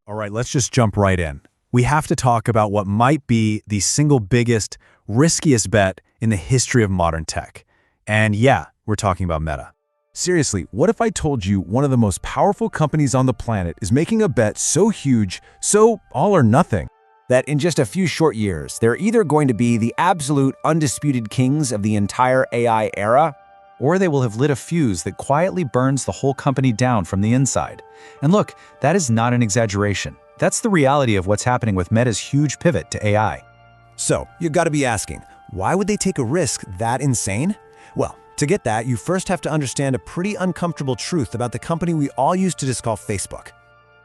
All right, let's just jump right in. We have to talk about what might be the single biggest, riskiest bet in the history of modern tech. And yeah, we're talking about Meta. Seriously, what if I told you one of the most powerful companies on the planet is making a bet so huge, so all or nothing, that in just a few short years, they're either going to be the absolute undisputed kings of the entire AI era, or they will have lit a fuse that quietly burns the whole company down from the inside. And look, that is not an exaggeration. That's the reality of what's happening with Meta's huge pivot to AI. So, you've got to be asking, why would they take a risk that insane? Well, to get that, you first have to understand a pretty uncomfortable truth about the company we all used to just call Facebook.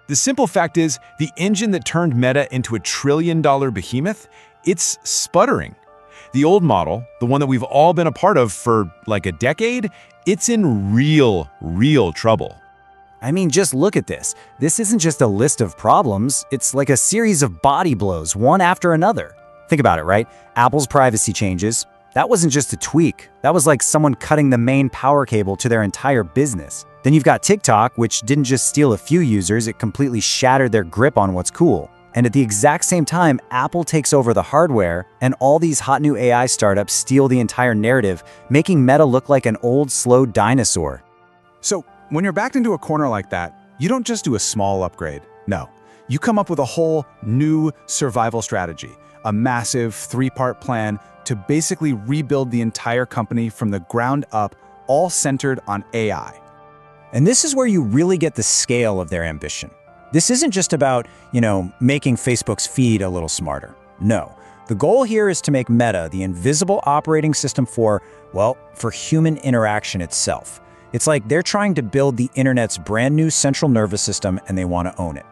The simple fact is, the engine that turned Meta into a trillion-dollar behemoth, it's sputtering. The old model, the one that we've all been a part of for like a decade, it's in real trouble. I mean, just look at this. This isn't just a list of problems, it's like a series of body blows, one after another. Think about it, right? Apple's privacy changes. That wasn't just a tweak. That was like someone cutting the main power cable to their entire business. Then you've got TikTok, which didn't just steal a few users, it completely shattered their grip on what's cool. And at the exact same time, Apple takes over the hardware, and all these hot new AI startups steal the entire narrative, making Meta look like an old, slow dinosaur. So, when you're backed into a corner like that, you don't just do a small upgrade. No, you come up with a whole new survival strategy, a massive three-part plan to basically rebuild the entire company from the ground up, all centered on AI. And this is where you really get the scale of their ambition. This isn't just about, making Facebook's feed a little smarter. No, the goal here is to make Meta the invisible operating system for human interaction itself. It's like they're trying to build the internet's brand new central nervous system and they want to own it.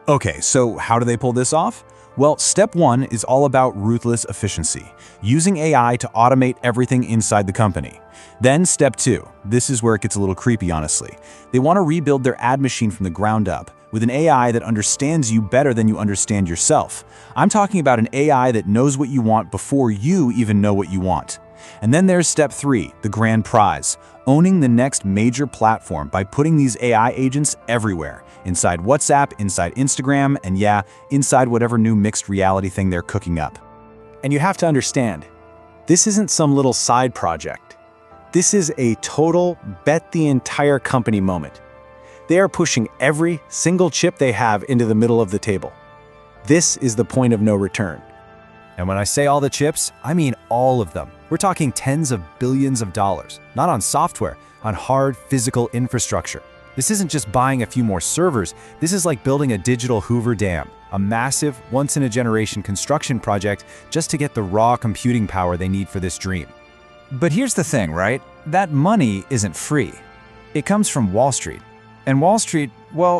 Okay, so how do they pull this off? Well, step one is all about ruthless efficiency, using AI to automate everything inside the company. Then step two, this is where it gets a little creepy, honestly. They want to rebuild their ad machine from the ground up with an AI that understands you better than you understand yourself. I'm talking about an AI that knows what you want before you even know what you want. And then there's step three, the grand prize, owning the next major platform by putting these AI agents everywhere. Inside WhatsApp, inside Instagram, and yeah, inside whatever new mixed reality thing they're cooking up. And you have to understand, this isn't some little side project. This is a total bet the entire company moment. They are pushing every single chip they have into the middle of the table. This is the point of no return. And when I say all the chips, I mean all of them. We're talking tens of billions of dollars, not on software, on hard physical infrastructure. This isn't just buying a few more servers, this is like building a digital Hoover Dam, a massive, once-in-a-generation construction project just to get the raw computing power they need for this dream. But here's the thing, right? That money isn't free. It comes from Wall Street. And Wall Street,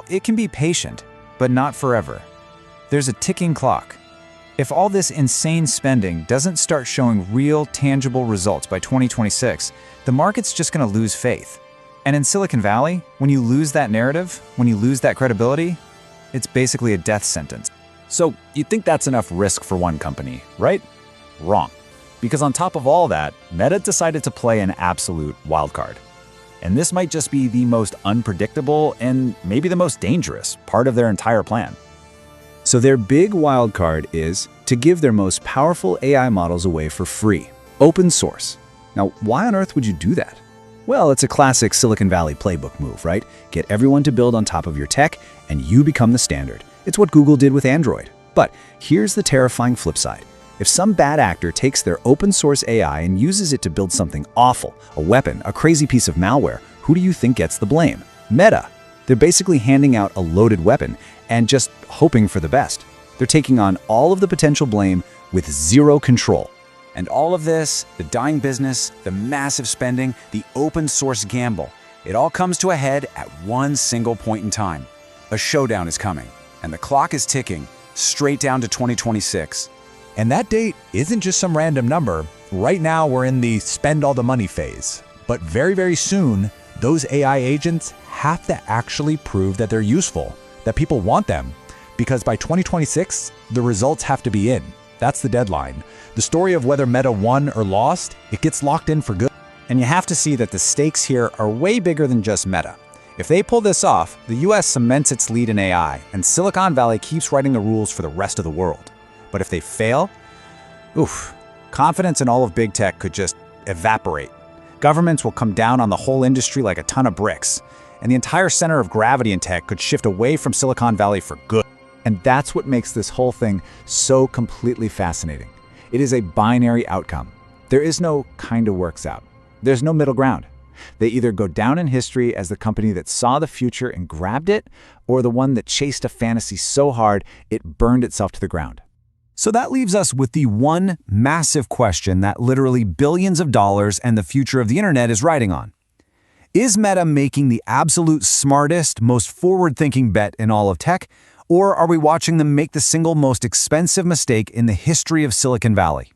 it can be patient, but not forever. There's a ticking clock. If all this insane spending doesn't start showing real, tangible results by 2026, the market's just going to lose faith. And in Silicon Valley, when you lose that narrative, when you lose that credibility, it's basically a death sentence. So you'd think that's enough risk for one company, right? Wrong. Because on top of all that, Meta decided to play an absolute wildcard. And this might just be the most unpredictable and maybe the most dangerous part of their entire plan. So their big wildcard is to give their most powerful AI models away for free, open source. Now, why on earth would you do that? Well, it's a classic Silicon Valley playbook move, right? Get everyone to build on top of your tech, and you become the standard. It's what Google did with Android. But here's the terrifying flip side. If some bad actor takes their open source AI and uses it to build something awful, a weapon, a crazy piece of malware, who do you think gets the blame? Meta. They're basically handing out a loaded weapon and just hoping for the best. They're taking on all of the potential blame with zero control. And all of this, the dying business, the massive spending, the open source gamble, it all comes to a head at one single point in time. A showdown is coming, and the clock is ticking straight down to 2026. And that date isn't just some random number. Right now, we're in the spend all the money phase. But very soon, those AI agents have to actually prove that they're useful, that people want them. Because by 2026, the results have to be in. That's the deadline. The story of whether Meta won or lost, it gets locked in for good. And you have to see that the stakes here are way bigger than just Meta. If they pull this off, the US cements its lead in AI, and Silicon Valley keeps writing the rules for the rest of the world. But if they fail, confidence in all of big tech could just evaporate. Governments will come down on the whole industry like a ton of bricks, and the entire center of gravity in tech could shift away from Silicon Valley for good. And that's what makes this whole thing so completely fascinating. It is a binary outcome. There is no kind of works out. There's no middle ground. They either go down in history as the company that saw the future and grabbed it, or the one that chased a fantasy so hard it burned itself to the ground. So that leaves us with the one massive question that literally billions of dollars and the future of the internet is riding on. Is Meta making the absolute smartest, most forward-thinking bet in all of tech, or are we watching them make the single most expensive mistake in the history of Silicon Valley?